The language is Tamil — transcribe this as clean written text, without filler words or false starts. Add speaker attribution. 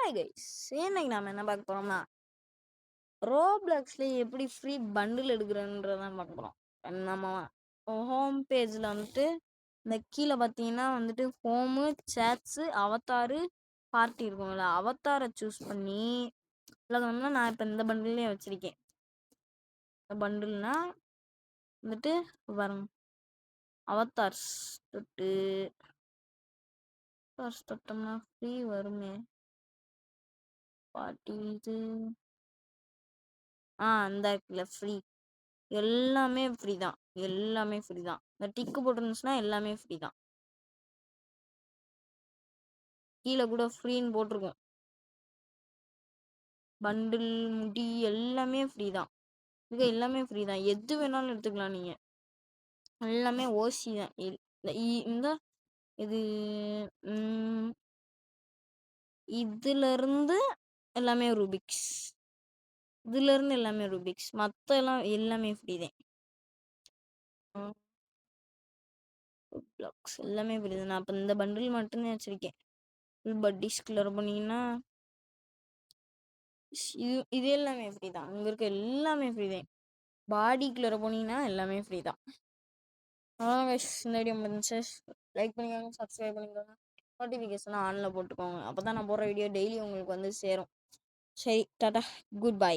Speaker 1: ஹாய் கைஸ், இன்னைக்கு நாம என்ன பார்க்க போறோம்னா ரோப்ளாக்ஸ்ல எப்படி ஃப்ரீ பண்டில் எடுக்கிறன்றதான் பார்க்க போறோம். நம்ம ஹோம் பேஜில் வந்துட்டு இந்த கீழே பார்த்தீங்கன்னா வந்துட்டு ஹோமு, சேட்ஸு, அவத்தாரு, பார்ட்டி இருக்கும்ல, அவத்தாரை சூஸ் பண்ணி இல்லை நான் இப்போ இந்த பண்டில்லையே வச்சிருக்கேன். இந்த பண்டில்னா வந்துட்டு பாருங்க, அவத்தார்ஸ் தொட்டோம்னா ஃப்ரீ வருமே. பார்ட்டி இது இந்த இருக்குல்ல ஃப்ரீ, எல்லாமே ஃப்ரீ தான். எல்லாமே ஃப்ரீ தான். இந்த டிக்கு போட்டுருந்துச்சுன்னா எல்லாமே ஃப்ரீ தான். கீழே கூட ஃப்ரீன்னு போட்டிருக்கோம். பண்டில், முடி எல்லாமே ஃப்ரீ தான். இது எல்லாமே ஃப்ரீ தான். எது வேணாலும் எடுத்துக்கலாம் நீங்க. எல்லாமே ஓசி தான். இந்த இது இதுல இருந்து எல்லாமே ரூபிக்ஸ். இதுல இருந்து எல்லாமே ரூபிக்ஸ். மற்ற எல்லாம் எல்லாமே ஃப்ரீ தான். பிளாக்ஸ் எல்லாமே ஃப்ரீ தான். நான் இப்போ இந்த பண்டில் மட்டும்தான் வச்சிருக்கேன். ஃபுல் பட்டிஸ் கிளர் பண்ணிங்கன்னா இது எல்லாமே ஃப்ரீ தான். அங்கே இருக்க எல்லாமே ஃப்ரீ தான். பாடிக்குள்ளே போனீங்கன்னா எல்லாமே ஃப்ரீ தான். இந்த வீடியோ முடிஞ்சு லைக் பண்ணிக்கோங்க, சப்ஸ்கிரைப் பண்ணிக்கோங்க, நோட்டிஃபிகேஷன் ஆனில் போட்டுக்கோங்க. அப்போ தான் நான் போடுற வீடியோ டெய்லி உங்களுக்கு வந்து சேரும். சரி, டாடா, குட் பை.